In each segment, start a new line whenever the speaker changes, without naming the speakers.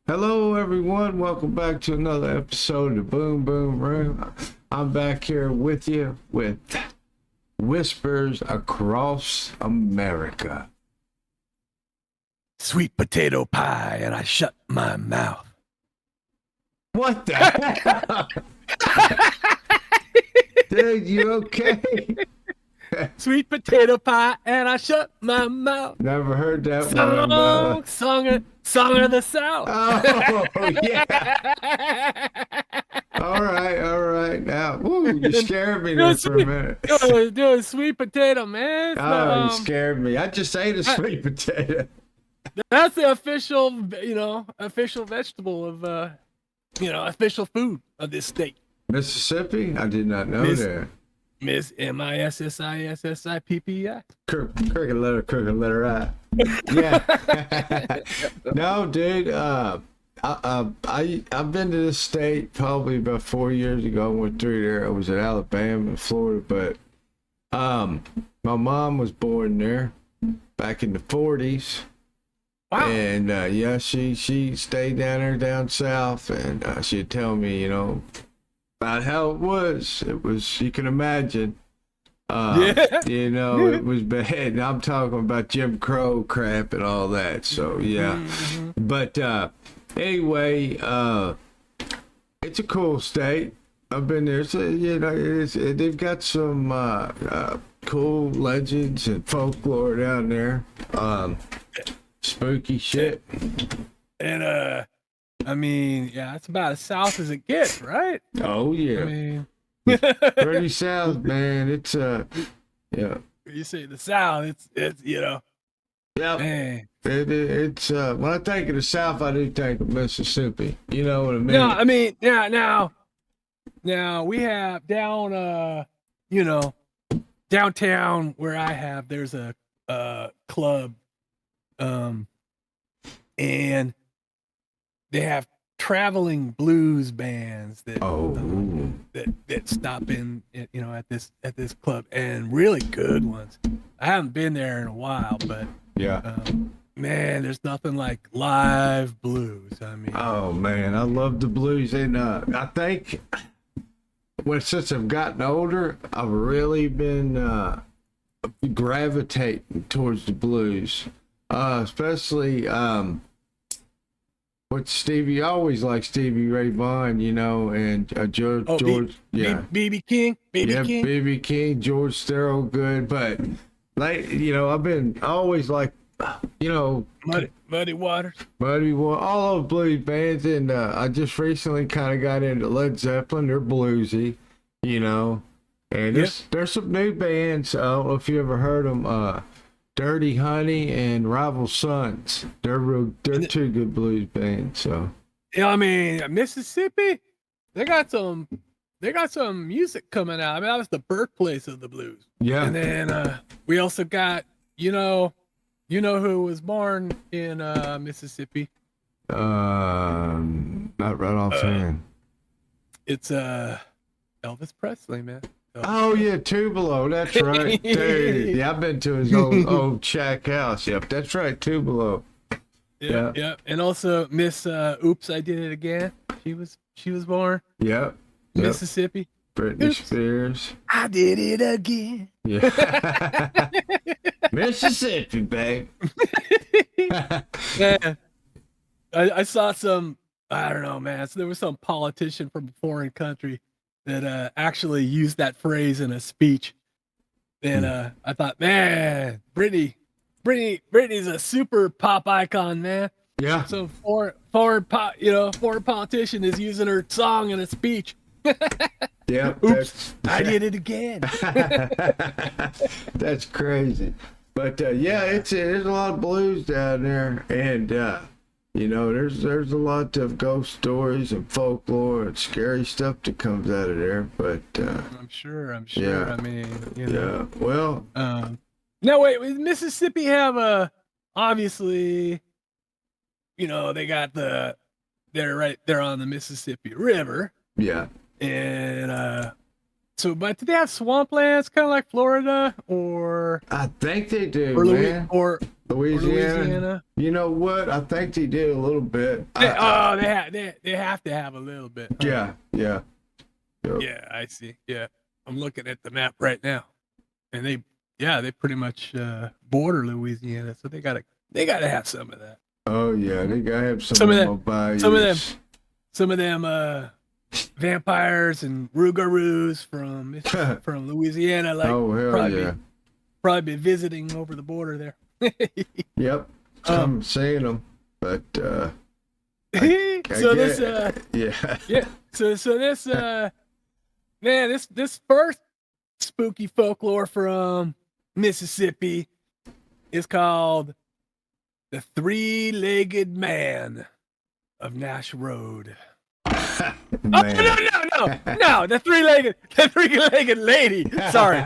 Hello, everyone. Welcome back to another episode of Boom Boom Room. I'm back here with you with Whispers Across America.
Sweet potato pie, and I shut my mouth.
What the hell? Dude, you okay?
Sweet potato pie, and I shut my mouth.
Never heard that one.
Song of the South.
Oh, yeah. All right. Now, woo, you scared me there for a minute.
Doing sweet potato, man.
Oh, you scared me. I just ate a sweet potato.
That's the official, official vegetable of, official food of this state.
Mississippi? I did not know that.
Miss Mississippi.
Crooked letter I. Yeah. No, dude. I've been to this state probably about 4 years ago. I went through there. I was in Alabama and Florida, but my mom was born there back in the 40s.
Wow.
And yeah, she stayed down there down south, and she'd tell me, about how it was. It was, you can imagine.
Yeah.
It was bad. And I'm talking about Jim Crow crap and all that. So yeah.
Mm-hmm.
But anyway, it's a cool state. I've been there. So, they've got some cool legends and folklore down there. Spooky shit.
And it's about as south as it gets, right?
Oh yeah.
I mean,
pretty south, man. It's yeah.
You say the South, it's
Yeah.
man.
It's when I think of the South, I do think of Mississippi. You know what I mean?
No, I mean, now we have down, downtown where I have, there's a club, and they have traveling blues bands that that stop in, at this club, and really good ones. I haven't been there in a while, but
yeah.
Man, there's nothing like live blues. I mean,
Oh man, I love the blues, and I think since I've gotten older, I've really been gravitating towards the blues, especially with Stevie. I always like Stevie Ray Vaughan, and George, yeah,
BB King,
BB King, George Thorogood, but I've been always like.
Muddy Waters,
all those blues bands, and I just recently kind of got into Led Zeppelin. They're bluesy, and there's some new bands. I don't know if you ever heard them. Dirty Honey and Rival Sons. They're two good blues bands. So
I mean, Mississippi, they got some music coming out. I mean, that was the birthplace of the blues.
Yeah,
and then we also got You know who was born in Mississippi?
not right offhand.
It's Elvis Presley, man.
Oh yeah, Tupelo. That's right, dude. Yeah, I've been to his old shack house. Yep, that's right, Tupelo.
Yeah. And also Miss Oops, I Did It Again. She was born.
Yep.
Mississippi.
Britney Spears.
I did it again.
Yeah. Mississippi, babe.
Man, I saw some, I don't know, man. So there was some politician from a foreign country that actually used that phrase in a speech. And I thought, man, Britney's a super pop icon, man.
Yeah.
So foreign politician is using her song in a speech.
Yeah.
Oops, I did it again.
That's crazy. But there's a lot of blues down there, and there's a lot of ghost stories and folklore and scary stuff that comes out of there. But
I'm sure.
Yeah.
I mean,
yeah. Well,
now wait, Mississippi have obviously, they got they're right there on the Mississippi River.
Yeah.
And but do they have swamplands kind of like Florida, or
I think they do,
or
man.
or
The Louisiana. You know what? I think they did a little bit.
They have to have a little bit.
Huh? Yeah.
Yep. Yeah, I see. Yeah, I'm looking at the map right now, and they pretty much border Louisiana, so they gotta have some of that.
Oh yeah, they gotta have some of that.
Some of them vampires and rougarous from Louisiana, like probably be visiting over the border there.
Yep, I'm seeing them, but
so this man, this first spooky folklore from Mississippi is called The Three-Legged Man of Nash Road.
Man.
Oh, no, the three-legged lady. Sorry.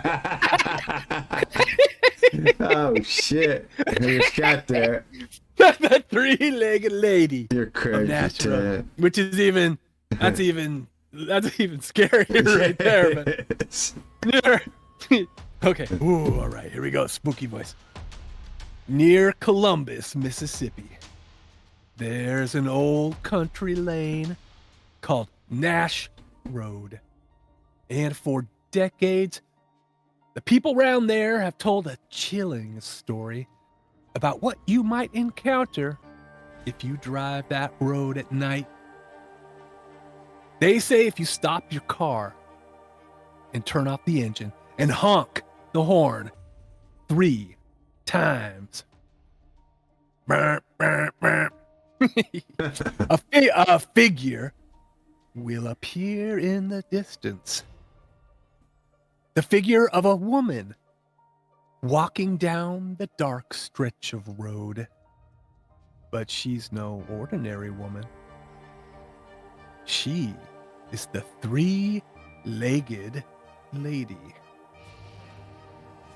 Oh shit! You got there.
The three-legged lady.
You're crazy,
Nash Road, which is even scarier right there. But okay. Ooh, all right. Here we go. Spooky voice. Near Columbus, Mississippi, there's an old country lane called Nash Road. And for decades, the people around there have told a chilling story about what you might encounter if you drive that road at night. They say if you stop your car and turn off the engine and honk the horn 3 times, a figure will appear in the distance. The figure of a woman walking down the dark stretch of road. But she's no ordinary woman. She is the three-legged lady.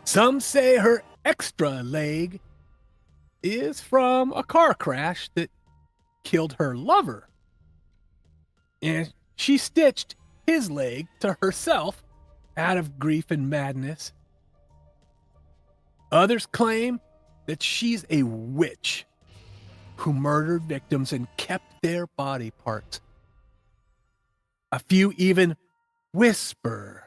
Some say her extra leg is from a car crash that killed her lover. And she stitched his leg to herself out of grief and madness. Others claim that she's a witch who murdered victims and kept their body parts. A few even whisper.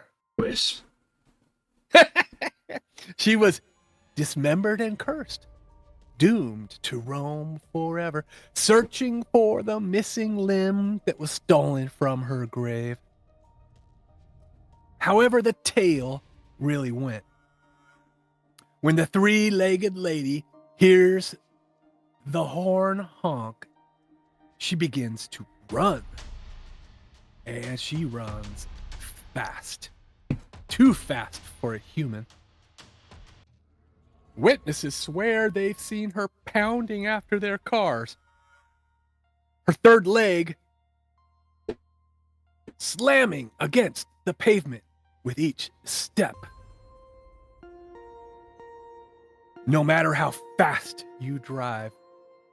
She was dismembered and cursed, doomed to roam forever, searching for the missing limb that was stolen from her grave. However the tale really went, when the three-legged lady hears the horn honk, she begins to run. And she runs fast. Too fast for a human. Witnesses swear they've seen her pounding after their cars. Her third leg slamming against the pavement with each step. No matter how fast you drive,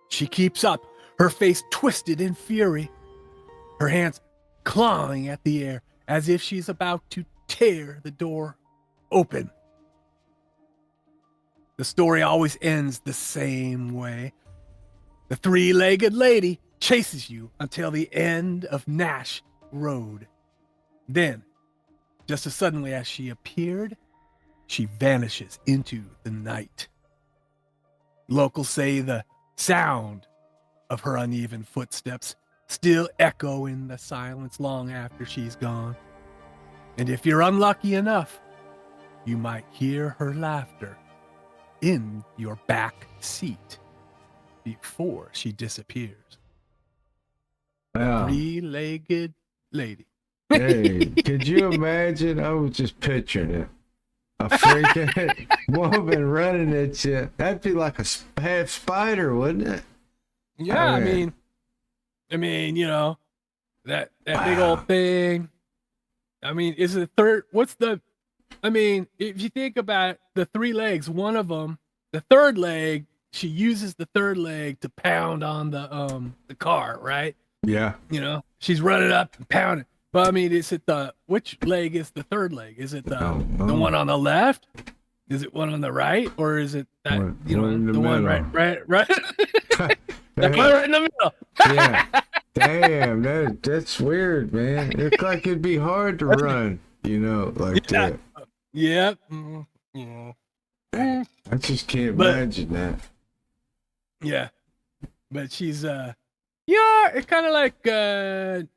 she keeps up, her face twisted in fury, her hands clawing at the air as if she's about to tear the door open. The story always ends the same way. The three-legged lady chases you until the end of Nash Road. Then, just as suddenly as she appeared, she vanishes into the night. Locals say the sound of her uneven footsteps still echo in the silence long after she's gone. And if you're unlucky enough, you might hear her laughter in your back seat before she disappears.
Wow.
Three-legged lady.
Hey, could you imagine? I was just picturing it. A freaking woman running at you. That'd be like a half spider, wouldn't it?
Yeah, I mean, you know, that big old thing. I mean, is it if you think about the three legs, one of them, the third leg, she uses the third leg to pound on the car, right?
Yeah.
You know, she's running up and pounding. But I mean, which leg is the third leg? Is it the one on the left? Is it one on the right, or is it that
One in the
the one
middle.
right? The
That-
one right in the middle.
yeah. Damn, that's weird, man. It's like it'd be hard to run, like
Yeah.
that.
Yep. Yeah.
I just can't
But-
imagine that.
Yeah. But she's it's kind of like that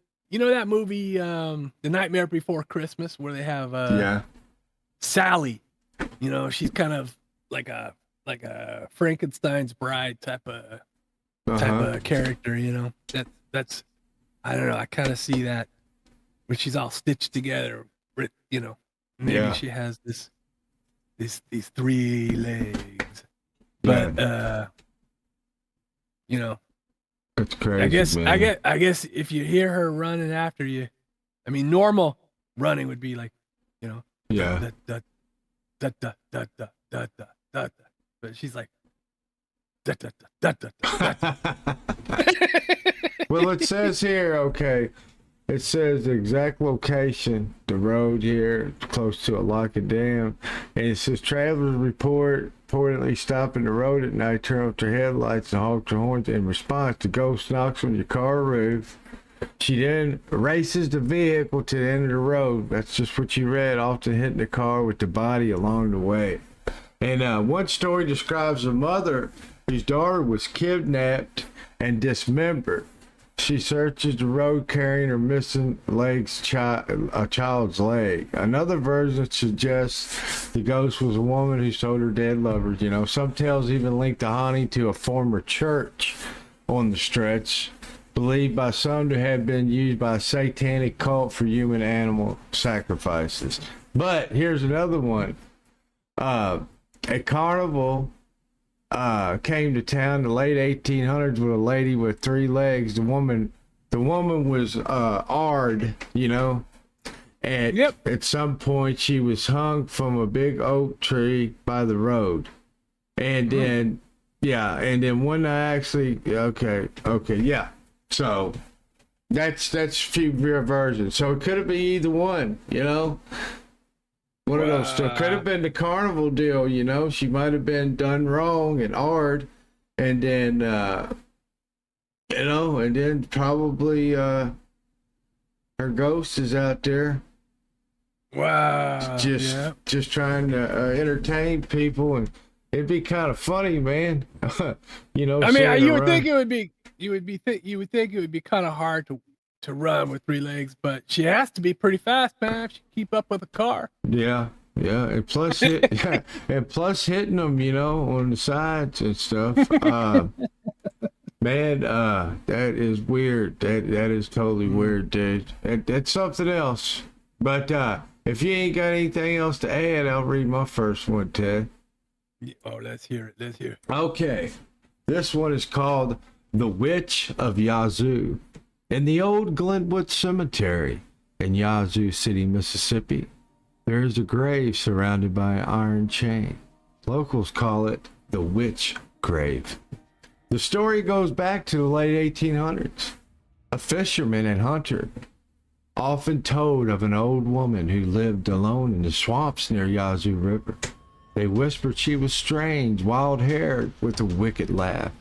movie The Nightmare Before Christmas, where they have
Yeah.
Sally. She's kind of like a Frankenstein's bride type of character. That's I don't know, I kind of see that when she's all stitched together, maybe
Yeah.
she has these 3 legs, but
That's crazy. Man.
I guess if you hear her running after you, I mean, normal running would be like,
Yeah.
da, da, da, da, da, da, da, da, da, da. But she's like, da, da, da, da, da, da, da.
Well, it says here, okay, it says the exact location, the road here, close to a lock and dam. And it says travelers reportedly stopping the road at night, turn off their headlights and honk their horns in response. The ghost knocks on your car roof. She then races the vehicle to the end of the road. That's just what you read, often hitting the car with the body along the way. And one story describes a mother whose daughter was kidnapped and dismembered. She searches the road carrying her missing a child's leg. Another version suggests the ghost was a woman who sold her dead lovers. Some tales even link the haunting to a former church on the stretch, believed by some to have been used by a satanic cult for human animal sacrifices. But here's another one. A carnival came to town in the late 1800s with a lady with 3 legs. The woman was Ard, and at some point she was hung from a big oak tree by the road. And then when I actually yeah. So that's a few versions. So it could have been either one, One of those two. Could have been the carnival deal, She might have been done wrong and hard, and then and then probably her ghost is out there.
Wow.
Just trying to entertain people, and it'd be kind of funny, man.
I mean, you would think it would be kind of hard to run with 3 legs, but she has to be pretty fast, man, if she can keep up with a car.
Yeah, and plus hitting them, on the sides and stuff. Man, that is weird. That is totally weird, dude. That's something else. But if you ain't got anything else to add, I'll read my first one, Ted.
Oh, let's hear it.
Okay, this one is called The Witch of Yazoo. In the old Glenwood Cemetery in Yazoo City, Mississippi, there is a grave surrounded by an iron chain. Locals call it the Witch Grave. The story goes back to the late 1800s. A fisherman and hunter often told of an old woman who lived alone in the swamps near Yazoo River. They whispered she was strange, wild-haired, with a wicked laugh.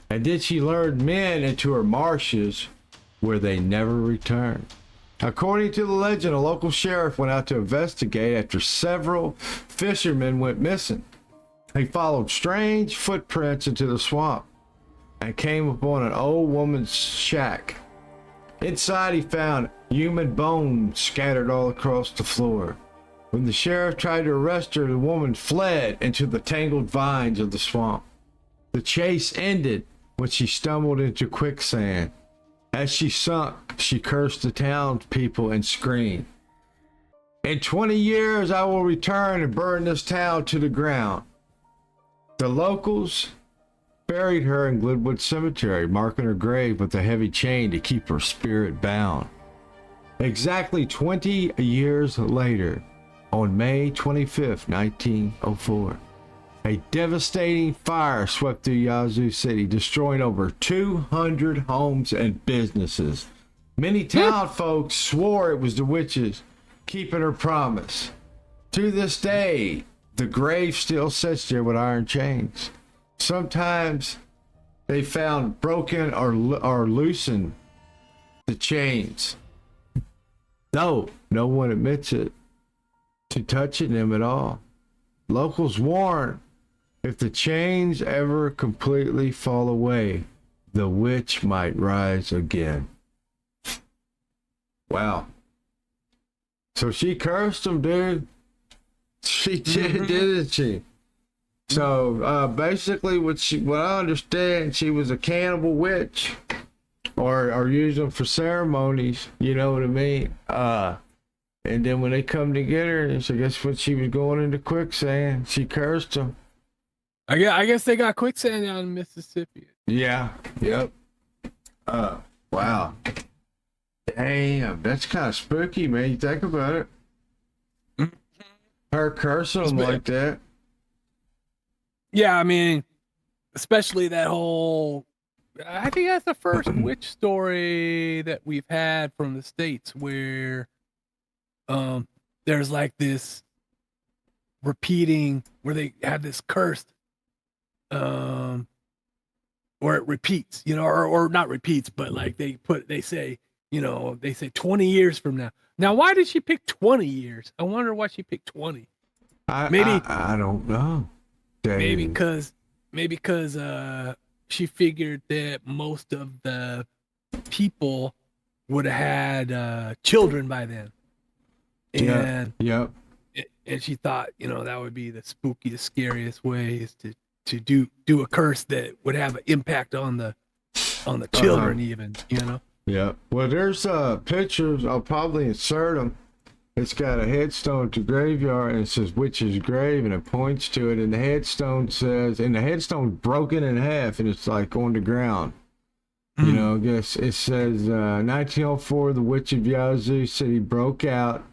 And then she lured men into her marshes, where they never returned. According to the legend, a local sheriff went out to investigate after several fishermen went missing. He followed strange footprints into the swamp and came upon an old woman's shack. Inside, he found human bones scattered all across the floor. When the sheriff tried to arrest her, the woman fled into the tangled vines of the swamp. The chase ended when she stumbled into quicksand. As she sunk, she cursed the townspeople and screamed, "In 20 years, I will return and burn this town to the ground." The locals buried her in Glenwood Cemetery, marking her grave with a heavy chain to keep her spirit bound. Exactly 20 years later, on May 25th, 1904, a devastating fire swept through Yazoo City, destroying over 200 homes and businesses. Many town folks swore it was the witches keeping her promise. To this day, the grave still sits there with iron chains. Sometimes they found broken or loosened the chains. No one admits it to touching them at all. Locals warn, if the chains ever completely fall away, the witch might rise again. Wow. So she cursed them, dude. She did, didn't she? So basically, what I understand, she was a cannibal witch, or use them for ceremonies. You know what I mean? And then when they come to get her, so guess what? She was going into quicksand. She cursed them.
I guess they got quicksand down in Mississippi.
Yeah. Yep. Wow. Damn, that's kind of spooky, man. You think about it. Her cursing them like that.
Yeah, I mean, especially that whole. I think that's the first witch story that we've had from the States where, there's like this repeating where they have this cursed, where it repeats, you know, or not repeats, but like they say 20 years from now. Now, why did she pick 20 years? I wonder why she picked 20.
I don't know. Dang.
Maybe because she figured that most of the people would have had children by then. And
yep.
And she thought, that would be the spookiest, scariest ways to do a curse that would have an impact on the children, even.
Yeah. Well, there's pictures. I'll probably insert them. It's got a headstone to graveyard, and it says witch's grave, and it points to it. And the headstone says, and the headstone's broken in half, and it's like on the ground. I guess it says 1904, the Witch of Yazoo city broke out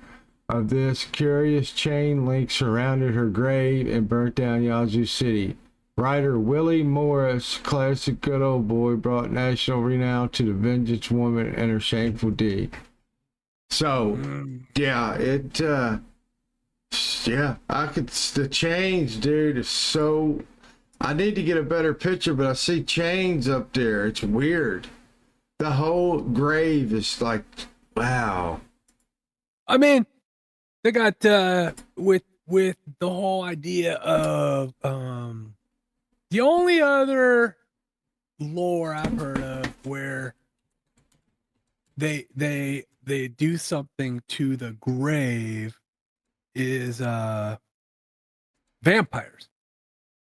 of this curious chain link surrounded her grave and burnt down Yazoo City. Writer Willie Morris, classic good old boy, brought national renown to the vengeance woman and her shameful deed. So, yeah, the chains, dude, is so. I need to get a better picture, but I see chains up there. It's weird. The whole grave is like, wow.
I mean, they got with the whole idea of the only other lore I've heard of where they do something to the grave is vampires,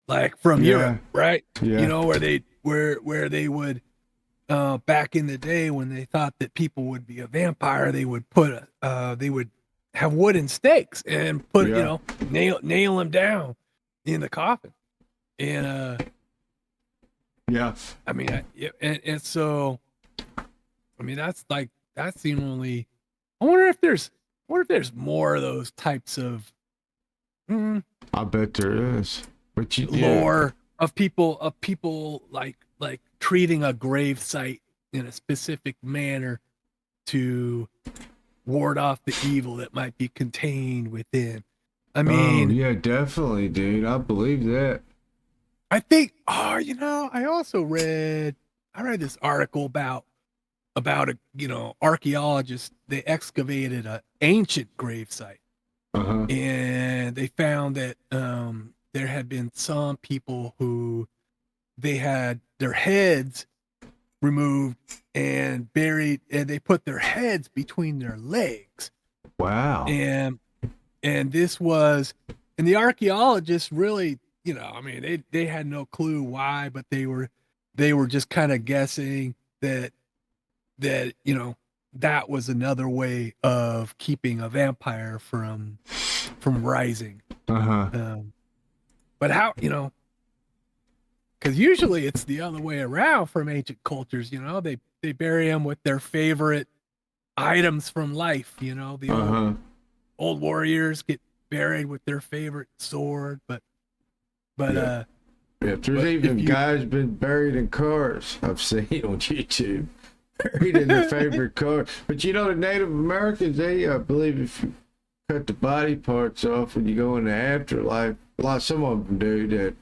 like from Europe, right?
Yeah.
Where they would back in the day when they thought that people would be a vampire, they would put they would have wooden stakes and put nail them down in the coffin, and I mean, and so I mean that's the only. I wonder if there's more of those types of.
I bet there is, but
lore of people like treating a grave site in a specific manner to ward off the evil that might be contained within. I mean,
yeah, definitely, dude. I believe that.
I think. I also read this article about a archaeologists. They excavated an ancient gravesite, and they found that there had been some people who they had their heads removed and buried, and they put their heads between their legs.
Wow.
And this was, and the archaeologists really, they had no clue why, but they were just kind of guessing that that was another way of keeping a vampire from rising. But how, because usually it's the other way around from ancient cultures. They bury them with their favorite items from life. The old warriors get buried with their favorite sword, but
there's even guys been buried in cars I've seen on YouTube, buried in their favorite car. But the Native Americans, they believe if you cut the body parts off when you go in the afterlife. Some of them do that.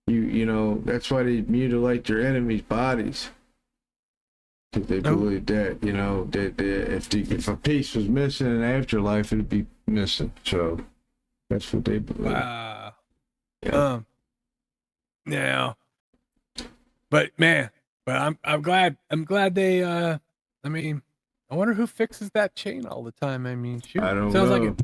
You know, that's why they mutilate their enemies' bodies. Because they believe that, you know, that if a piece was missing in the afterlife, it'd be missing. So that's what they believe.
Wow.
Yeah.
Now, but I'm glad they I mean, I wonder who fixes that chain all the time. I mean, shoot,
I don't
sounds
know.
like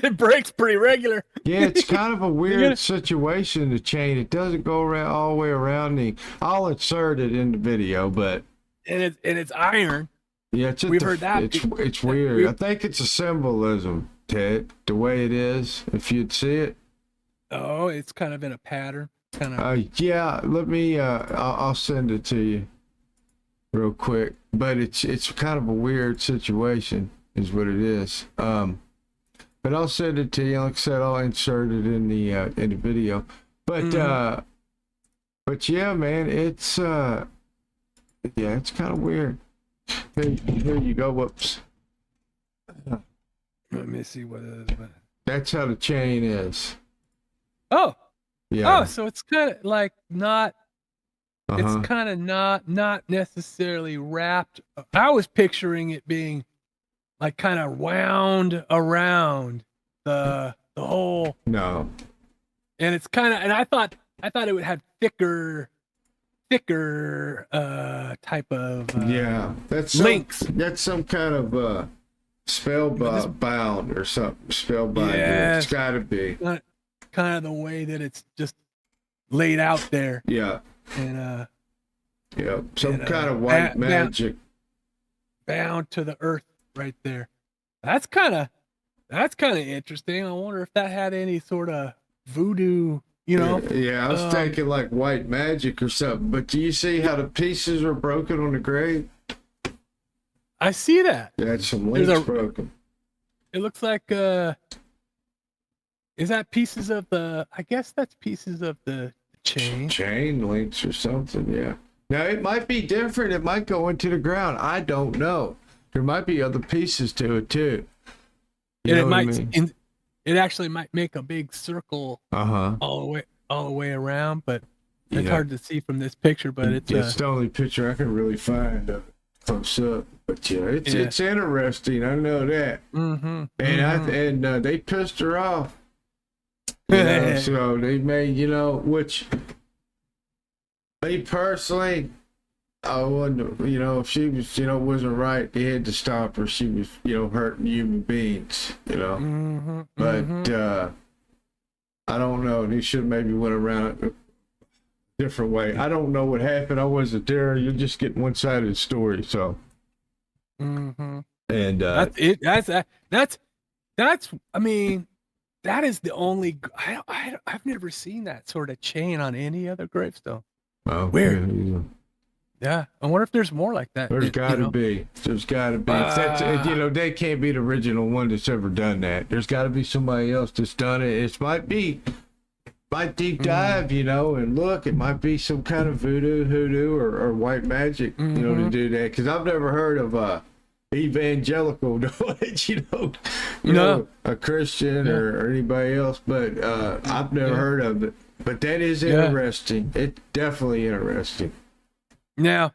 it breaks pretty regular.
Yeah, it's kind of a weird situation, the chain. It doesn't go around all the way around. I'll insert it in the video, but
and it's iron.
yeah,
We've heard that.
It's weird. I think it's a symbolism, Ted, the way it is. If you'd see it.
Oh, it's kind of in a pattern. Kind of.
Yeah. Let me. I'll send it to you real quick. But it's kind of a weird situation, is what it is. But I'll send it to you. Like I said, I'll insert it in the video. But but yeah, man, it's it's kind of weird. Here you go. Whoops.
Let me see what it is.
That's how the chain is.
Oh.
Yeah.
Oh, so it's kind of like not. It's kind of not necessarily wrapped. I was picturing it being like kind of wound around the whole.
No.
And it's kind of, and I thought it would have thicker type of
yeah, that's
links.
That's some kind of spellbound or something. Spellbound.
Yeah,
it's got to be
kind of the way that it's just laid out there.
Yeah.
And
yeah, some kind of white magic
bound to the earth right there. That's kind of interesting. I wonder if that had any sort of voodoo, you know?
Yeah, I was thinking like white magic or something. But do you see how the pieces are broken on the grave?
I see that.
Yeah, some links broken.
It looks like is that pieces of the? I guess that's pieces of the chain. Chain
links or something. Yeah. Now it might be different. It might go into the ground. I don't know. There might be other pieces to it too.
And it might. I mean? It actually might make a big circle. All the way around, but it's hard to see from this picture. But it's
the only picture I can really find of it close up. But yeah, it's interesting. I know that. And they pissed her off. You know, so they made, which me personally, I wouldn't, if she was, wasn't right, they had to stop her. She was, hurting human beings, But I don't know. They should maybe went around it a different way. I don't know what happened. I wasn't there. You're just getting one side of the story. So, and
that's it. That's. I mean. That is the only. I've never seen that sort of chain on any other gravestone.
Oh,
weird. Yeah, I wonder if there's more like that.
There's got to be. There's got to be. They can't be the original one that's ever done that. There's got to be somebody else that's done it. It might deep dive, and look, it might be some kind of hoodoo, or white magic, to do that. Because I've never heard of evangelical knowledge, a Christian or anybody else, but I've never heard of it. But that is interesting. It's definitely interesting.
Now,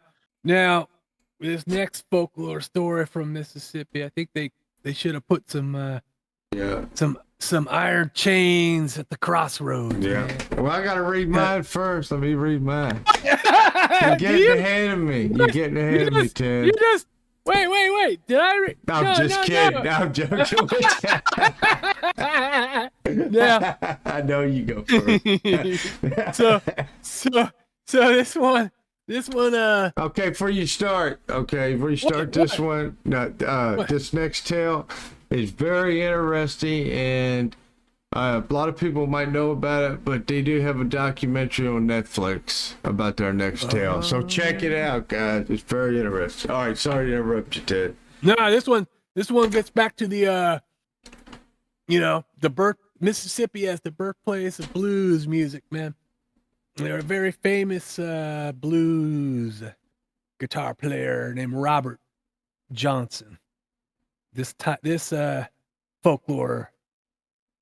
this next folklore story from Mississippi, I think they should have put some iron chains at the crossroads.
Yeah. Man. Well, I got to read mine first. Let me read mine. You're getting ahead of me. You're getting ahead of me, Ted.
You just wait. Did I read?
I'm just kidding. No. I'm joking with you.
Yeah.
I know you go first.
So this one.
Okay, before you start this one, this next tale is very interesting, and a lot of people might know about it, but they do have a documentary on Netflix about their next tale. So check it out, guys. It's very interesting. All right, sorry to interrupt you, Ted.
No, this one gets back to the Mississippi as the birthplace of blues music, man. They're a very famous blues guitar player named Robert Johnson. This folklore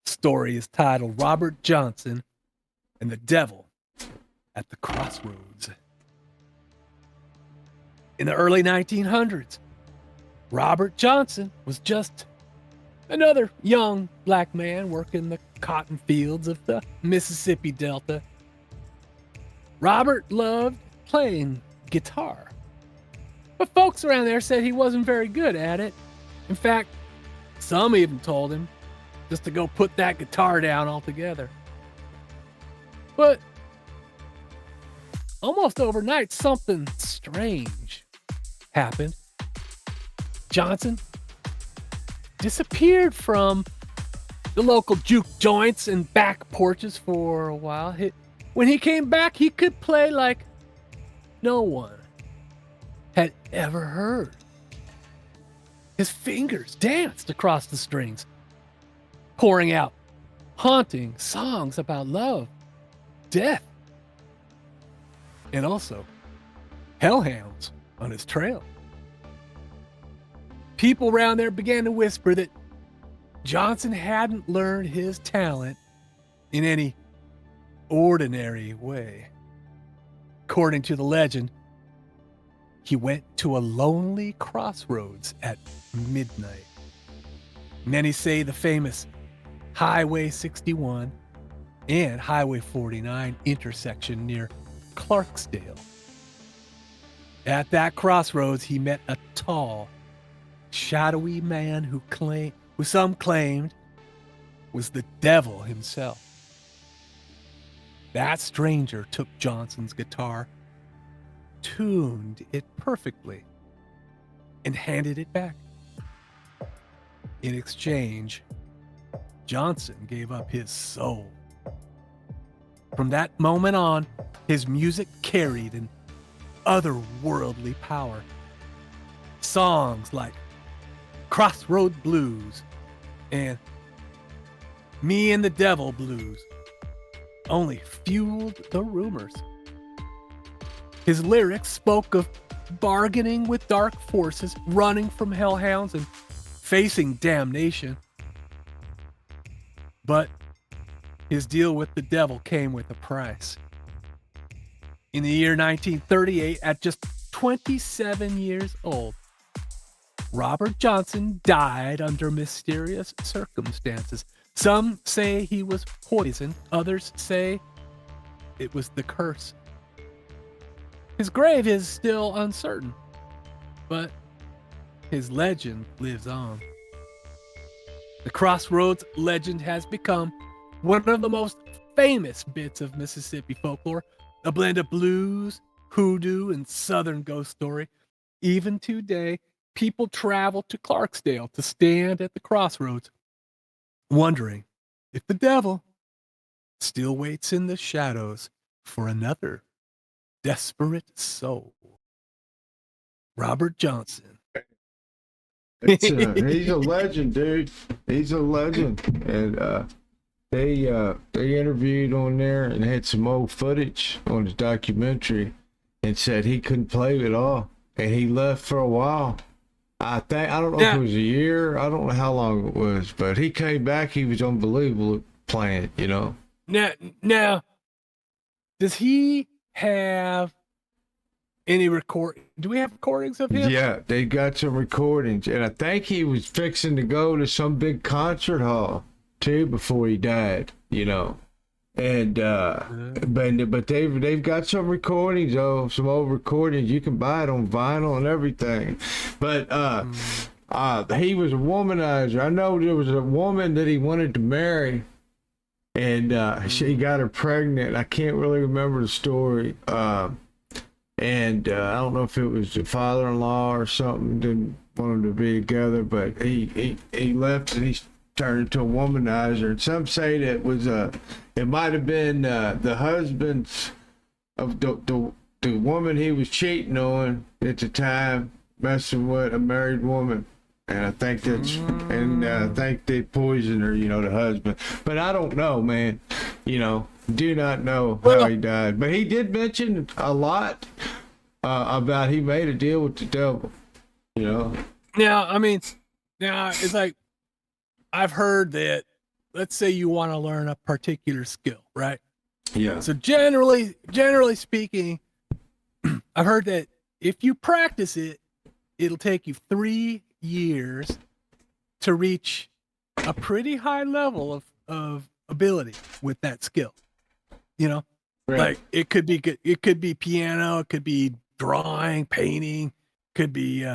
story is titled Robert Johnson and the Devil at the Crossroads. In the early 1900s, Robert Johnson was just another young black man working the cotton fields of the Mississippi Delta. Robert loved playing guitar, but folks around there said he wasn't very good at it. In fact, some even told him just to go put that guitar down altogether. But almost overnight, something strange happened. Johnson disappeared from the local juke joints and back porches for a while. When he came back, he could play like no one had ever heard. His fingers danced across the strings, pouring out haunting songs about love, death, and also hellhounds on his trail. People around there began to whisper that Johnson hadn't learned his talent in any ordinary way. According to the legend, he went to a lonely crossroads at midnight. Many say the famous Highway 61 and Highway 49 intersection near Clarksdale. At that crossroads, he met a tall, shadowy man who some claimed was the devil himself. That stranger took Johnson's guitar, tuned it perfectly, and handed it back. In exchange, Johnson gave up his soul. From that moment on, his music carried an otherworldly power. Songs like Crossroad Blues and Me and the Devil Blues only fueled the rumors. His lyrics spoke of bargaining with dark forces, running from hellhounds, and facing damnation. But his deal with the devil came with a price. In the year 1938, at just 27 years old, Robert Johnson died under mysterious circumstances. Some say he was poisoned, others say it was the curse. His grave is still uncertain, but his legend lives on. The Crossroads legend has become one of the most famous bits of Mississippi folklore, a blend of blues, hoodoo, and southern ghost story. Even today, people travel to Clarksdale to stand at the crossroads, wondering if the devil still waits in the shadows for another desperate soul. Robert Johnson.
He's a legend, dude. He's a legend. And they interviewed on there and had some old footage on his documentary and said he couldn't play at all. And he left for a while. I don't know if it was a year. I don't know how long it was, but he came back. He was unbelievable playing, you know.
Now, does he have any do we have recordings of him?
Yeah, they got some recordings, and I think he was fixing to go to some big concert hall too before he died, you know. And but they've got some recordings, some old recordings. You can buy it on vinyl and everything. But he was a womanizer. I know there was a woman that he wanted to marry, and she got her pregnant. I can't really remember the story. And I don't know if it was the father-in-law or something didn't want them to be together, but he left and he turned into a womanizer. And some say that it might have been the husband's of the woman he was cheating on at the time, messing with a married woman. And I think I think they poisoned her, you know, the husband. But I don't know, man. You know, do not know how he died. But he did mention a lot about he made a deal with the devil, you know.
Now, I mean, it's like I've heard that, let's say you want to learn a particular skill, right?
Yeah.
So generally speaking, I've heard that if you practice it, it'll take you 3 years to reach a pretty high level of ability with that skill. You know,
Right.
like it could be good. It could be piano. It could be drawing, painting. Could be,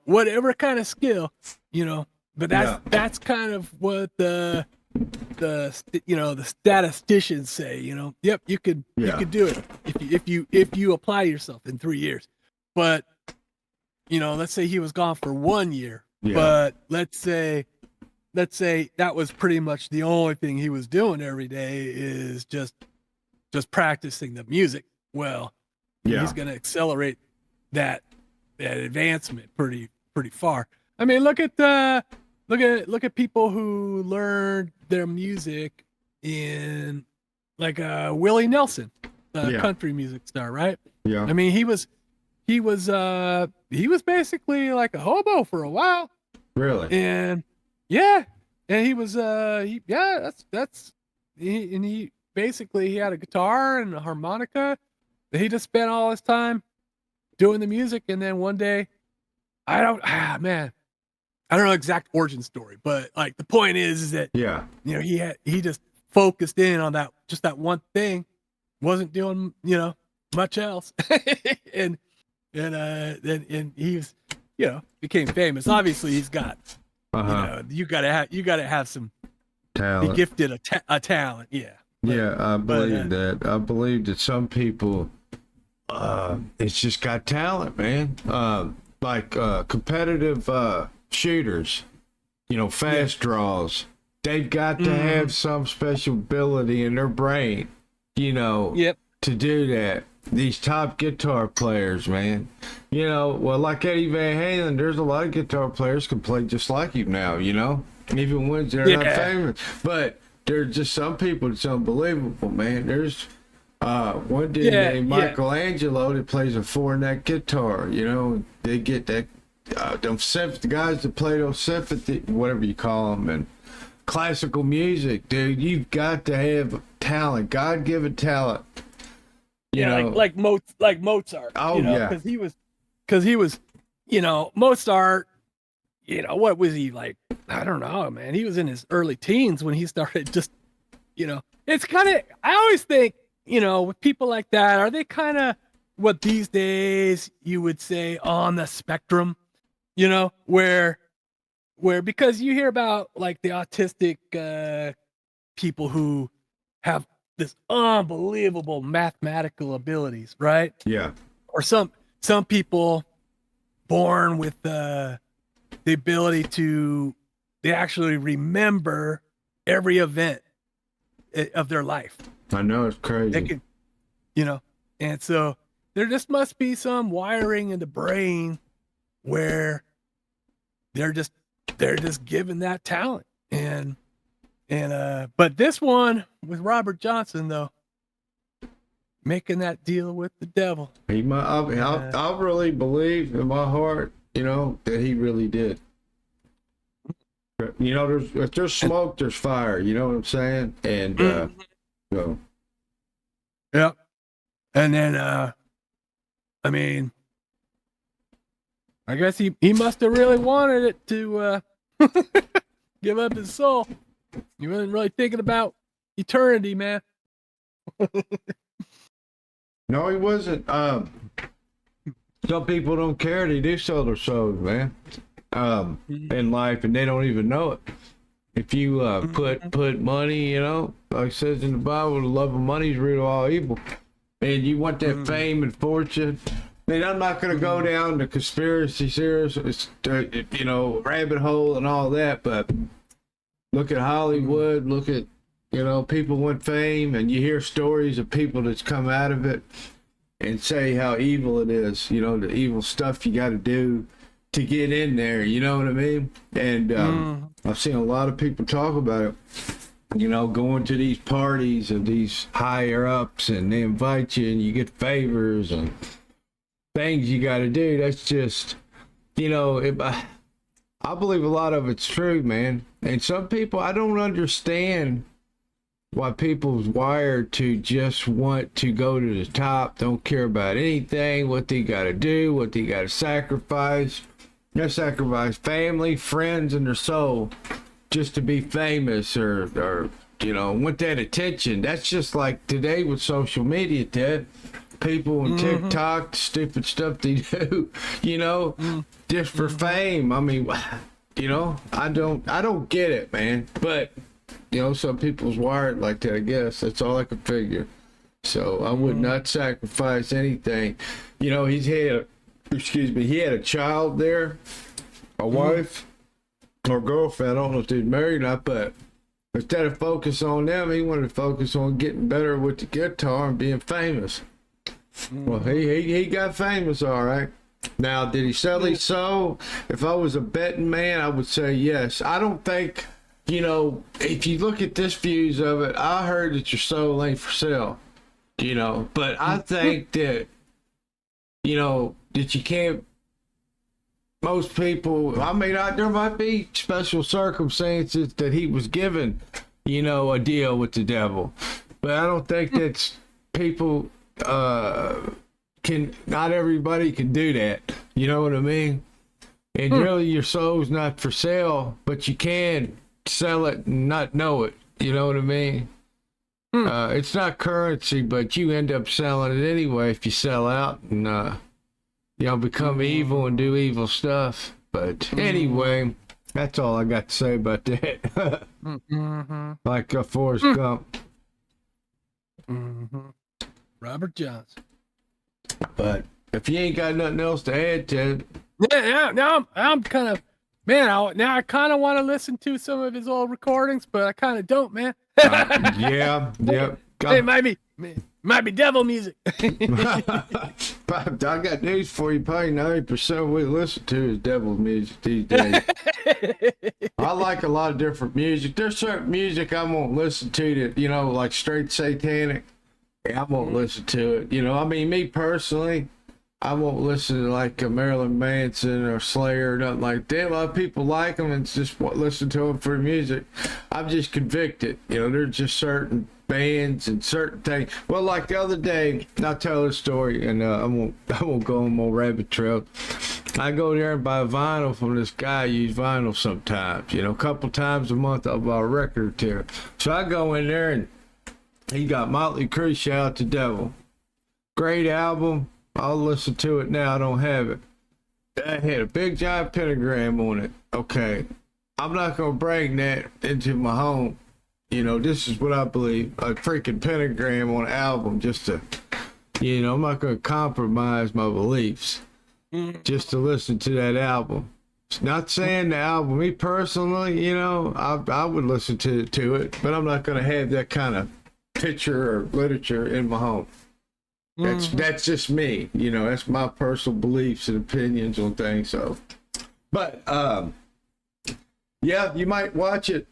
whatever kind of skill. But that's kind of what the statisticians say. Yep, you could do it if you apply yourself in 3 years. But let's say he was gone for 1 year.
Yeah.
But let's say that was pretty much the only thing he was doing every day is just practicing the music. Well, he's going to accelerate that advancement pretty far. I mean, look at people who learned their music in like Willie Nelson, the country music star, right?
Yeah.
I mean, he was basically like a hobo for a while.
Really?
And he was he basically he had a guitar and a harmonica. He just spent all his time doing the music, and then one day, I don't know exact origin story, but like the point is that he just focused in on that one thing, wasn't doing much else, and he was became famous. Obviously, he's got you gotta have some
talent.
Be gifted a talent, yeah.
I believe that. I believe that some people, it's just got talent, man. Like competitive shooters, fast draws. They've got to have some special ability in their brain, to do that. These top guitar players, man. Like Eddie Van Halen, there's a lot of guitar players can play just like you now, even when they're not famous. But there's just some people that's unbelievable, man. There's one dude named Michelangelo that plays a four-neck guitar. They get that the guys that play those symphony, whatever you call them, and classical music, dude. You've got to have talent, God-given talent.
Like Mozart.
Oh
because he was, Mozart. What was he like? I don't know, man. He was in his early teens when he started. Just, it's kind of. I always think, with people like that, are they kind of what these days you would say on the spectrum? Where because you hear about like the autistic people who have this unbelievable mathematical abilities, right?
Yeah.
Or some people born with the ability to they actually remember every event of their life.
I know, it's crazy.
They can, and so there just must be some wiring in the brain where they're just given that talent. But this one with Robert Johnson, though, making that deal with the devil.
I really believe in my heart, that he really did. If there's smoke, there's fire. You know what I'm saying? And
yeah. And then I mean, I guess he must have really wanted it to give up his soul. He wasn't really thinking about eternity, man.
No, he wasn't. Some people don't care. They do sell their souls, man. In life, and they don't even know it. If you put money, like it says in the Bible, the love of money is root of all evil. And you want that fame and fortune. And I'm not going to go down the conspiracy theories, rabbit hole and all that, but look at Hollywood, look at, people want fame, and you hear stories of people that's come out of it and say how evil it is, the evil stuff you got to do to get in there, you know what I mean? And I've seen a lot of people talk about it, going to these parties of these higher ups, and they invite you and you get favors and things you got to do. That's just, I believe a lot of it's true, man. And some people, I don't understand why people's wired to just want to go to the top, don't care about anything, what they got to do, what they got to sacrifice. They sacrifice family, friends, and their soul just to be famous or want that attention. That's just like today with social media, Ted. People on TikTok, stupid stuff they do, just for fame. I mean, I don't get it, man. But some people's wired like that, I guess. That's all I could figure. So I would not sacrifice anything. He had a child there, a wife or girlfriend. I don't know if they're married or not, but instead of focus on them, he wanted to focus on getting better with the guitar and being famous. Well, he got famous, all right. Now, did he sell his soul? If I was a betting man, I would say yes. I don't think, if you look at this views of it, I heard that your soul ain't for sale, but I think that, that you can't, most people, I mean, there might be special circumstances that he was given, a deal with the devil, but I don't think that's people, not everybody can do that. You know what I mean? And really your soul's not for sale, but you can sell it and not know it. You know what I mean? It's not currency, but you end up selling it anyway if you sell out and become evil and do evil stuff. But anyway, that's all I got to say about that. Like Forrest Gump.
Robert Johnson.
But if you ain't got nothing else to add, Ted.
Yeah. Now I'm kind of, man. I kind of want to listen to some of his old recordings, but I kind of don't, man.
Yeah.
It might be devil music.
I got news for you. Probably 90% we listen to is devil music these days. I like a lot of different music. There's certain music I won't listen to that, like straight satanic. I won't listen to it. I mean, me personally, I won't listen to like Marilyn Manson or Slayer or nothing like that. A lot of people like them and just listen to them for music. I'm just convicted. There's just certain bands and certain things. Well, like the other day, I'll tell a story, and I won't go on more rabbit trail. I go there and buy vinyl from this guy. I use vinyl sometimes. A couple times a month I'll buy a record or two. So I go in there and he got Motley Crue, Shout Out to Devil. Great album. I'll listen to it now. I don't have it. That had a big giant pentagram on it. Okay. I'm not going to bring that into my home. This is what I believe. A freaking pentagram on an album just to, I'm not going to compromise my beliefs just to listen to that album. It's not saying the album, me personally, I would listen to it, but I'm not going to have that kind of picture or literature in my home. That's just me, that's my personal beliefs and opinions on things. So, but yeah, you might watch it,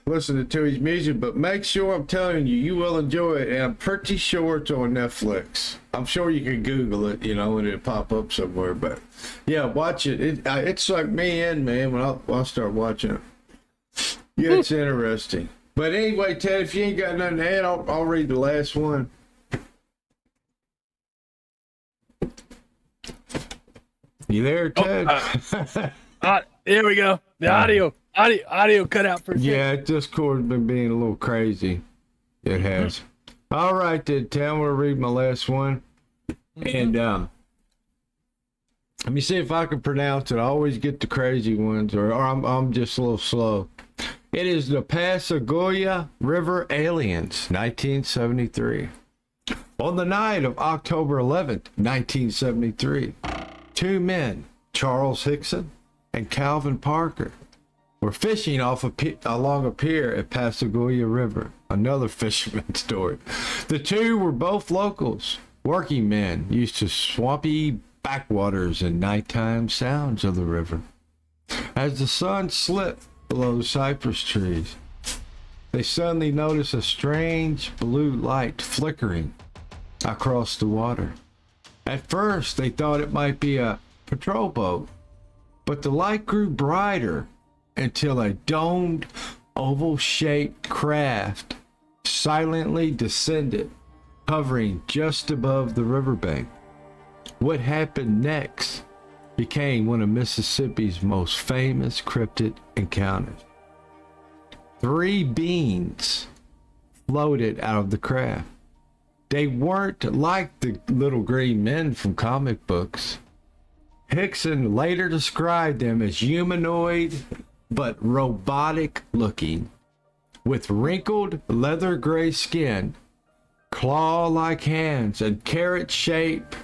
listen to his music, but make sure, I'm telling you, you will enjoy it. And I'm pretty sure it's on Netflix. I'm sure you can Google it, and it'll pop up somewhere. But yeah, watch it. It's like me in, man, when I'll start watching it. Yeah, it's interesting. But anyway, Ted, if you ain't got nothing to add, I'll read the last one. You there, Ted?
There we go. The audio cut out for a second.
Yeah, Discord's been being a little crazy. It has. All right, then, Ted, I'm going to read my last one. And let me see if I can pronounce it. I always get the crazy ones, or I'm just a little slow. It is the Pascagoula River Aliens, 1973. On the night of October 11th, 1973, two men, Charles Hickson and Calvin Parker, were fishing along a pier at Pascagoula River. Another fisherman story. The two were both locals, working men used to swampy backwaters and nighttime sounds of the river. As the sun slipped below the cypress trees, they suddenly noticed a strange blue light flickering across the water. At first, they thought it might be a patrol boat, but the light grew brighter until a domed, oval-shaped craft silently descended, hovering just above the riverbank. What happened next became one of Mississippi's most famous cryptid encounters. 3 beings floated out of the craft. They weren't like the little green men from comic books. Hickson later described them as humanoid but robotic looking, with wrinkled leather gray skin, claw-like hands, and carrot-shaped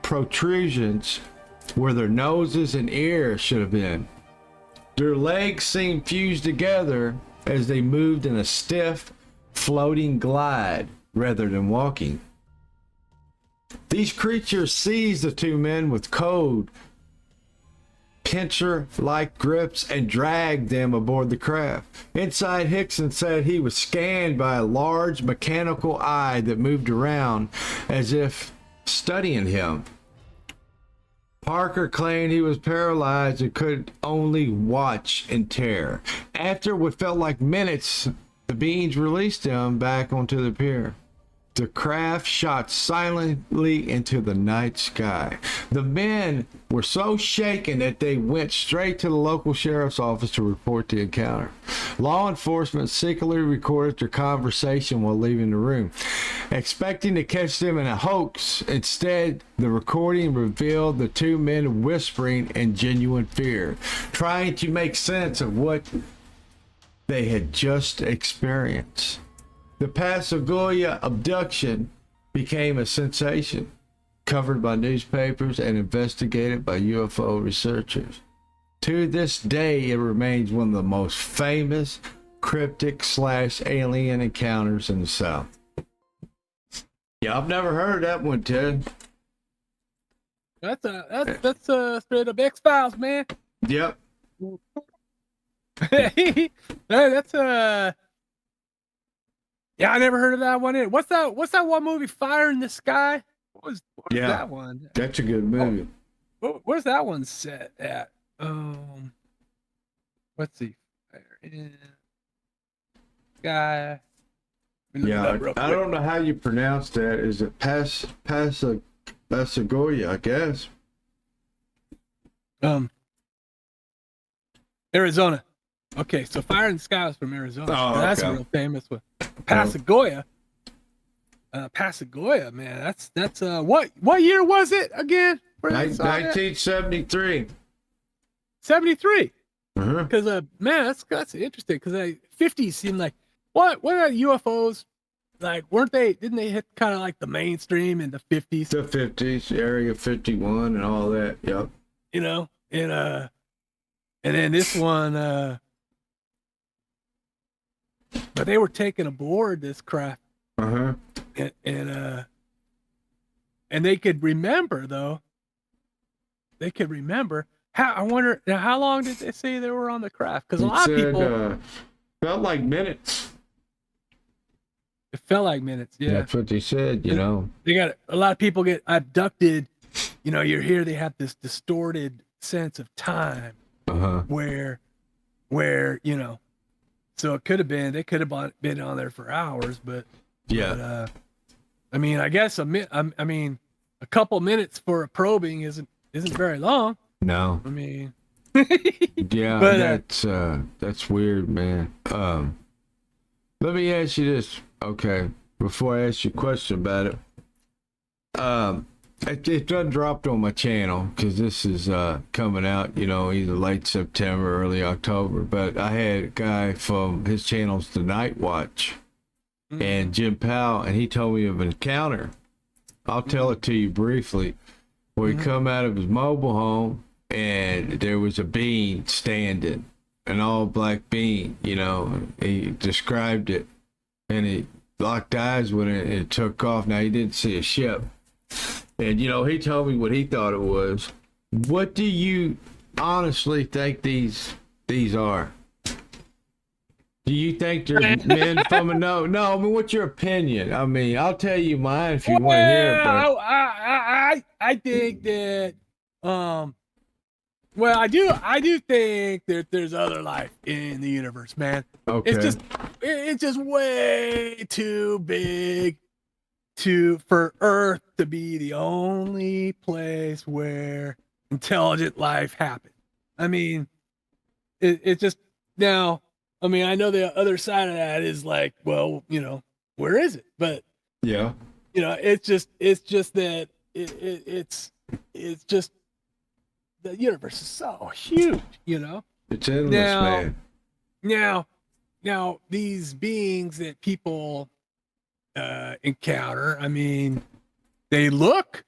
protrusions where their noses and ears should have been. Their legs seemed fused together as they moved in a stiff, floating glide rather than walking. These creatures seized the 2 men with cold, pincer-like grips and dragged them aboard the craft. Inside, Hickson said he was scanned by a large mechanical eye that moved around as if studying him. Parker claimed he was paralyzed and could only watch in terror. After what felt like minutes, the beings released him back onto the pier. The craft shot silently into the night sky. The men were so shaken that they went straight to the local sheriff's office to report the encounter. Law enforcement secretly recorded their conversation while leaving the room, expecting to catch them in a hoax. Instead, the recording revealed the 2 men whispering in genuine fear, trying to make sense of what they had just experienced. The Pascagoula abduction became a sensation, covered by newspapers and investigated by UFO researchers. To this day, it remains one of the most famous cryptic/alien encounters in the South. Yeah, I've never heard that one, Ted.
That's straight up X-Files, man.
Yep.
That's yeah, I never heard of that one. What's that one movie, Fire in the Sky? What was that one?
That's a good movie.
Where's that one set at? Let's see. Fire in Sky.
Yeah, I don't know how you pronounce that. Is it Pascagoula, I guess?
Arizona. Okay, so Fire in the Sky was from Arizona.
Oh,
that's
okay.
a real famous one. Pascagoula. Pascagoula, man. That's what year was it again?
1973.
73.
Uh-huh.
Because man, that's interesting. Because 50s seemed like what are UFOs like? Didn't they hit kind of like the mainstream in the 50s?
The 50s, Area 51, and all that. Yep.
You know, and then this one, but they were taken aboard this craft.
Uh-huh.
And they could remember though. They could remember I wonder how long did they say they were on the craft? Because a lot of people
felt like minutes.
It felt like minutes. Yeah,
that's what they said. You know,
they got a lot of people get abducted. You know, you're here. They have this distorted sense of time.
Uh-huh.
Where you know, so it could have been they could have been on there for hours, but yeah. I mean, I guess a couple minutes for a probing isn't very long.
No.
I mean,
yeah, but that's weird, man. Let me ask you this, okay? Before I ask you a question about it, it done dropped on my channel because this is coming out, you know, either late September, early October. But I had a guy from his channel's The Night Watch, and Jim Powell, and he told me of an encounter. I'll tell it to you briefly. Where he come out of his mobile home, and there was a being standing, an all-black being. You know, he described it, and he locked eyes with it, and it took off. Now he didn't see a ship. And, you know, he told me what he thought it was. What do you honestly think these are? Do you think they're men from a no? I mean, what's your opinion? I mean, I'll tell you mine if you want to hear it. But
I think that Well, I do think that there's other life in the universe, man.
Okay.
It's just way too big for Earth to be the only place where intelligent life happens. I mean, it just now. I mean, I know the other side of that is like, well, where is it? But
Yeah.
it's just that it's just the universe is so huge.
It's endless,
Now,
man.
now these beings that people encounter, I mean, they look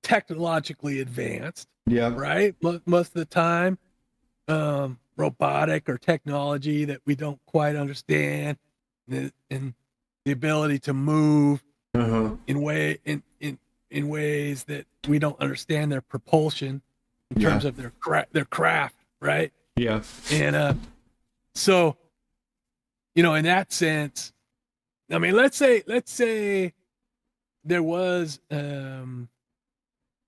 technologically advanced,
Yeah.
right? Most of the time, robotic or technology that we don't quite understand, and the ability to move
Uh-huh.
in ways that we don't understand their propulsion in terms of their craft, right?
Yeah.
And so, in that sense, I mean, let's say there was,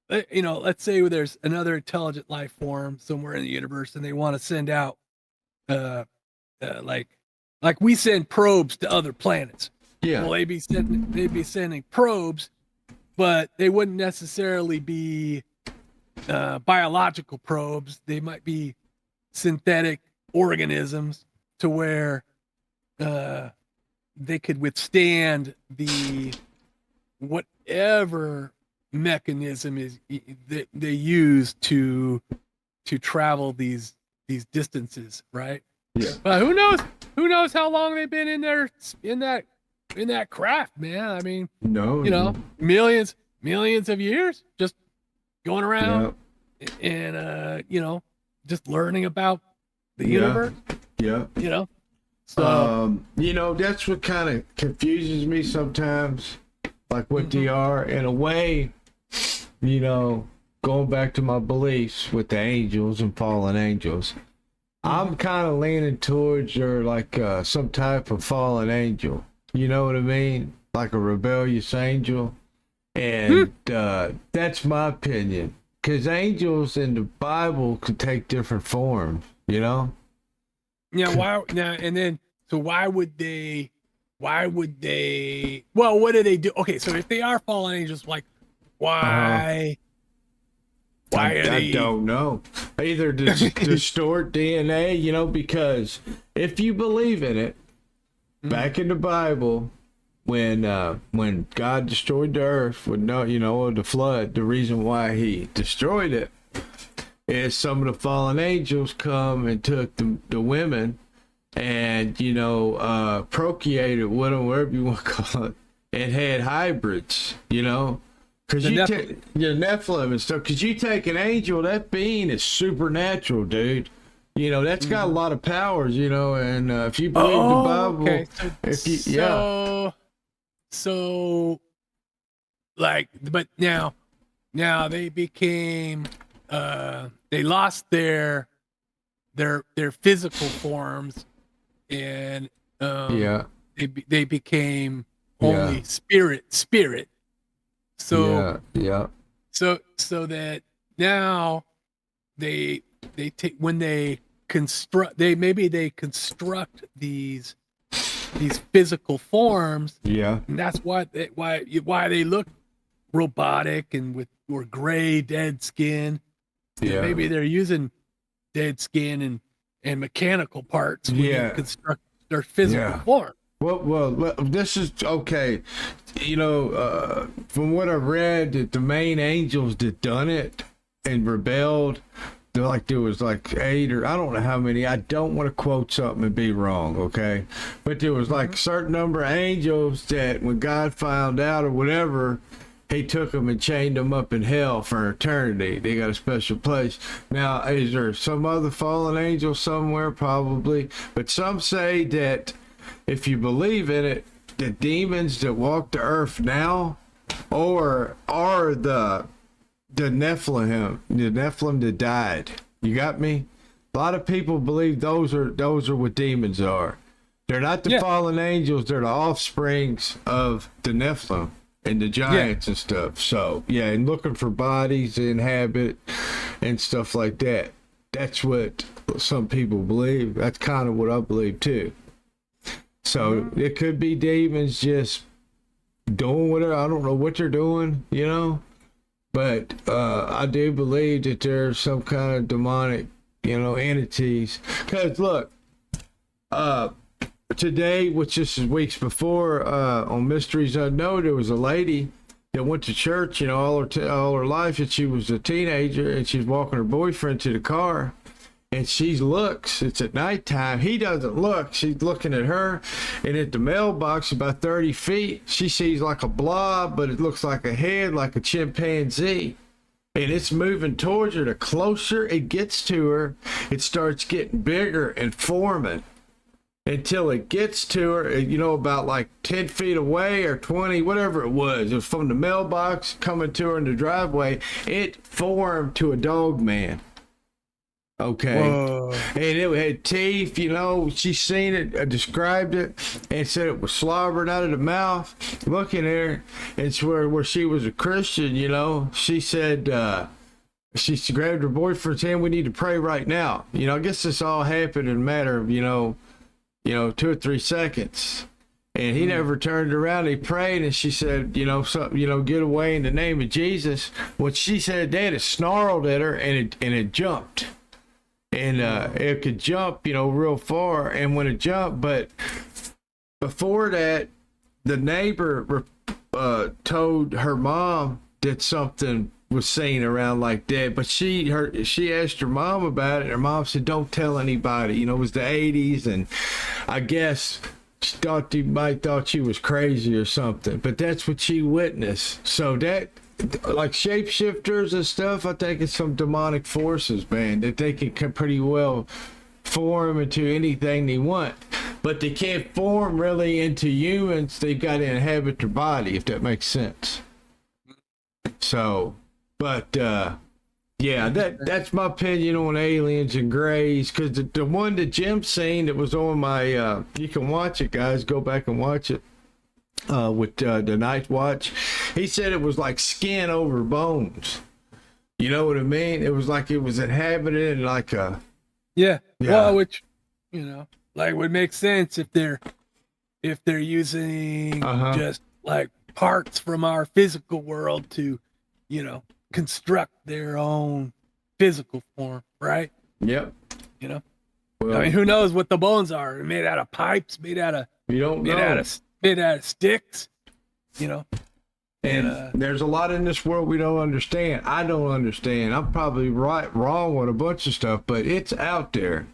let's say there's another intelligent life form somewhere in the universe, and they want to send out, like we send probes to other planets.
Yeah.
Well, they'd be sending probes, but they wouldn't necessarily be biological probes. They might be synthetic organisms to where they could withstand the whatever mechanism is that they use to travel these distances, right?
Yeah.
But who knows how long they've been in that craft, man. I mean,
No.
millions of years just going around and just learning about the universe.
Yeah.
So
that's what kind of confuses me sometimes, like what they are in a way. Going back to my beliefs with the angels and fallen angels, I'm kind of leaning towards you're like some type of fallen angel. You know what I mean? Like a rebellious angel. And that's my opinion. Because angels in the Bible could take different forms,
Yeah, why now and then so why would they well, what do they do? Okay, so if they are fallen angels, like why
I don't know. Either distort DNA, because if you believe in it, back in the Bible, when God destroyed the earth with the flood, the reason why he destroyed it is some of the fallen angels come and took the women and procreated with them, whatever you want to call it, and had hybrids, because your Nephilim and stuff. Because you take an angel, that being is supernatural, dude. That's got a lot of powers, and if you believe the Bible,
okay. But now they became they lost their physical forms, and they became only spirit. So so that now they take when they construct these physical forms.
Yeah.
And that's why they look robotic and or gray dead skin.
Yeah.
Maybe they're using dead skin and mechanical parts when you construct their physical form.
Well, this is okay. From what I read, that the main angels that done it and rebelled, there was like 8 or I don't know how many. I don't want to quote something and be wrong, okay? But there was like a certain number of angels that when God found out or whatever, he took them and chained them up in hell for eternity. They got a special place. Now, is there some other fallen angel somewhere? Probably. But some say that if you believe in it, the demons that walk the earth now or are the Nephilim that died. You got me? A lot of people believe those are what demons are. They're not the fallen angels. They're the offsprings of the Nephilim and the giants and stuff. So and looking for bodies to inhabit. and stuff like that. That's what some people believe. That's kind of what I believe too. So it could be demons just doing whatever. I don't know what they're doing, you know. But I do believe that there's some kind of demonic, you know, entities. Because look, today, which is weeks before, on Mysteries Unknown, there was a lady that went to church, you know, all her life, and she was a teenager, and she's walking her boyfriend to the car, and she looks. It's at nighttime. He doesn't look. She's looking at her, and at the mailbox, about 30 feet, she sees like a blob, but it looks like a head, like a chimpanzee. And it's moving towards her. The closer it gets to her, it starts getting bigger and forming until it gets to her, you know, about like 10 feet away or 20, whatever it was. It was from the mailbox coming to her in the driveway. It formed to a dog man. Okay.
Whoa.
And it had teeth, you know. She seen it, described it, and said it was slobbering out of the mouth. Looking at her, and where she was a Christian, you know, she said, she grabbed her boyfriend's hand. We need to pray right now. You know, I guess this all happened in a matter of, you know, 2 or 3 seconds. And he never turned around. He prayed, and she said, you know, something, you know, get away in the name of Jesus. When she said that, it snarled at her, and it jumped. And it could jump, you know, real far. And when it jumped, but before that, the neighbor told her mom that something was seen around like that. But she asked her mom about it. And her mom said, "Don't tell anybody." You know, it was the 80s, and I guess she thought she was crazy or something. But that's what she witnessed. So that, like shapeshifters and stuff, I think it's some demonic forces, man, that they can pretty well form into anything they want, but they can't form really into humans. They've got to inhabit their body, if that makes sense. So, but yeah, that's my opinion on aliens and grays. Because the one that Jim seen that was on my, you can watch it, guys. Go back and watch it. With the Night Watch, he said it was like skin over bones. You know what I mean? It was like it was inhabited like a
yeah. Well, which, you know, like would make sense if they're using just like parts from our physical world to, you know, construct their own physical form, right?
Yep.
You know,
Well,
I mean, who knows what the bones are? They're made out of pipes, made out of made out of sticks, you know.
And there's a lot in this world we don't understand. I don't understand. I'm probably wrong on a bunch of stuff, but it's out there.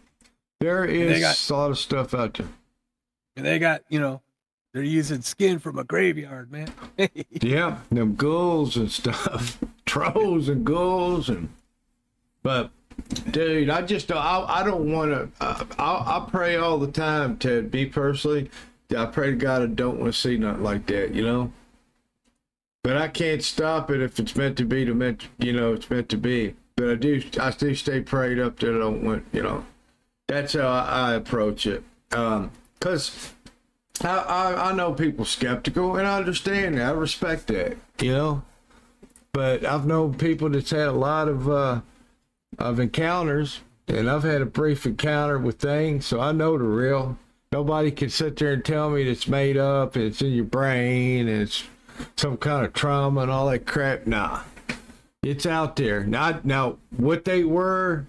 There is a lot of stuff out there.
And they got, you know, they're using skin from a graveyard, man.
Yeah, them ghouls and stuff. Trolls and ghouls. But, dude, I don't want to. I pray all the time, Ted, me personally. I pray to God I don't want to see nothing like that, you know? But I can't stop it if it's meant to be it's meant to be. But I do stay prayed up that I don't want, you know. That's how I approach it. Because I know people skeptical, and I understand that. I respect that, you know? But I've known people that's had a lot of encounters, and I've had a brief encounter with things, so I know the real. Nobody can sit there and tell me it's made up, and it's in your brain, and it's some kind of trauma and all that crap. Nah, it's out there. Now, what they were,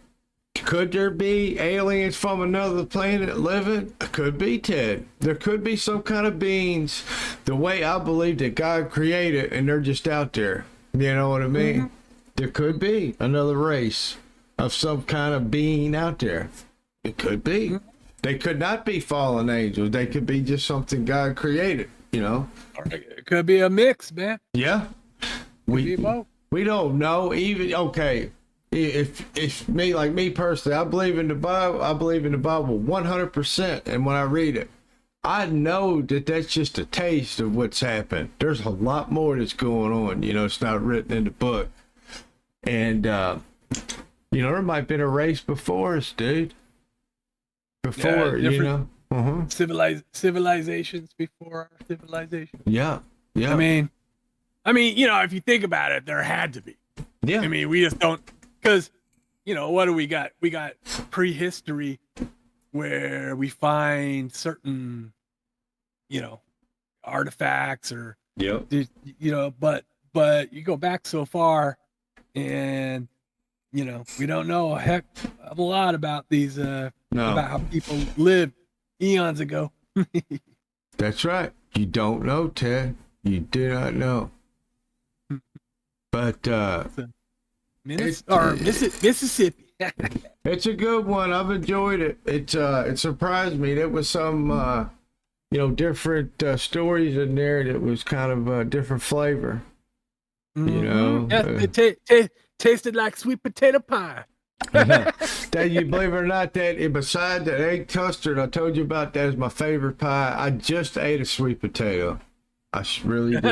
could there be aliens from another planet living? Could be, Ted. There could be some kind of beings, the way I believe that God created, and they're just out there. You know what I mean? Mm-hmm. There could be another race of some kind of being out there. It could be. Mm-hmm. They could not be fallen angels. They could be just something God created, you know?
It could be a mix, man.
Yeah. We don't know. Even, okay, if me personally, I believe in the Bible. I believe in the Bible 100%. And when I read it, I know that that's just a taste of what's happened. There's a lot more that's going on. You know, it's not written in the book. And, you know, there might have been a race before us, dude. Before, you know,
civilizations before our civilization.
Yeah.
I mean, you know, if you think about it, there had to be.
Yeah.
I mean, we just don't, because you know, what do we got? We got prehistory where we find certain, you know, artifacts or,
Yep.
you know, but you go back so far and, you know, we don't know a heck of a lot about these, about
No,
how people lived eons ago.
that's right. You don't know, Ted. You do not know. But
Mississippi.
it's a good one. I've enjoyed it. It surprised me. There was some you know, different stories in there that was kind of a different flavor. You know,
Yeah, it tasted like sweet potato pie.
that you believe it or not, that beside that egg custard I told you about, that is my favorite pie. I just ate a sweet potato. I really did.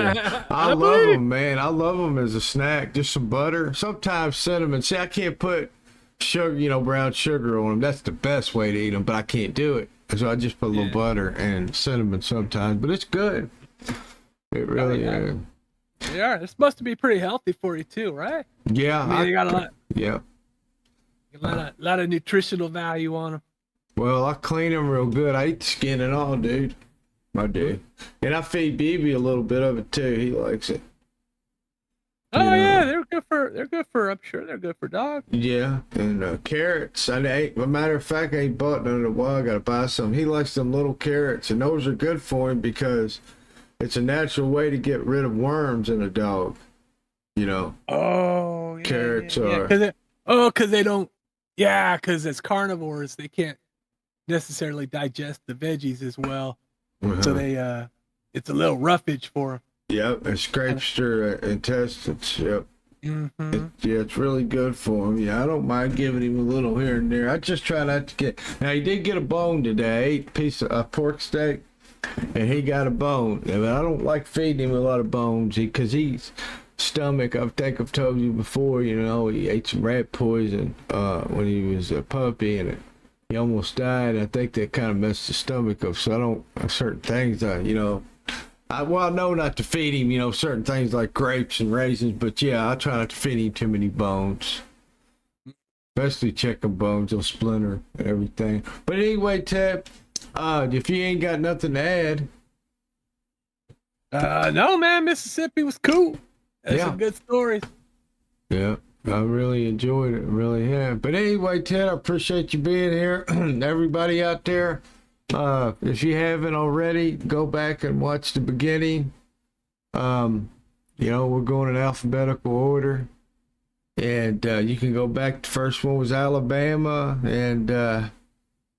I love them, man. I love them as a snack. Just some butter, sometimes cinnamon. See, I can't put sugar, you know, brown sugar on them. That's the best way to eat them, but I can't do it. So I just put a little butter and cinnamon sometimes, but it's good. It really is.
They are. They're supposed to be pretty healthy for you too, right?
Yeah,
I mean, they got a lot.
Yeah.
A lot of nutritional value on them.
Well, I clean them real good. I eat the skin and all, dude. I do. And I feed BB a little bit of it too. He likes it.
Oh yeah, they're good for. I'm sure they're good for dogs.
Yeah, and carrots. I ate. As a matter of fact, I ain't bought none in a while. I gotta buy some. He likes them little carrots, and those are good for him because it's a natural way to get rid of worms in a dog. You know.
Oh, yeah,
carrots are.
Because they don't. Yeah, because as carnivores, they can't necessarily digest the veggies as well. So they it's a little roughage for them.
Yep, it scrapes their intestines. Yep.
Mm-hmm.
It's really good for him. Yeah, I don't mind giving him a little here and there. I just try not to get. Now he did get a bone today. I ate a piece of pork steak, and he got a bone. But I don't like feeding him a lot of bones because he's stomach. I think I've told you before. You know, he ate some rat poison when he was a puppy, and he almost died. I think that kind of messed his stomach up. So I don't certain things. You know. I know not to feed him, you know, certain things like grapes and raisins, but yeah, I try not to feed him too many bones. Especially chicken bones, they'll splinter and everything. But anyway, Ted, if you ain't got nothing to add.
No, man, Mississippi was cool. There's some good stories.
Yeah, I really enjoyed it, really have. But anyway, Ted, I appreciate you being here. Everybody out there. If you haven't already, go back and watch the beginning. You know, we're going in alphabetical order. And you can go back. The first one was Alabama. And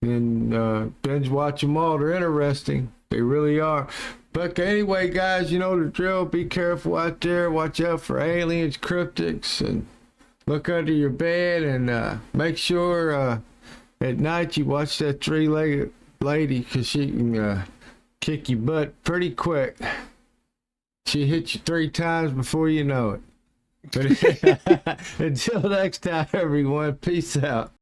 then binge watch them all. They're interesting. They really are. But anyway, guys, you know the drill. Be careful out there. Watch out for aliens, cryptids, and look under your bed. And make sure at night you watch that three-legged lady, because she can kick your butt pretty quick. She hit you 3 times before you know it. But until next time, everyone, peace out.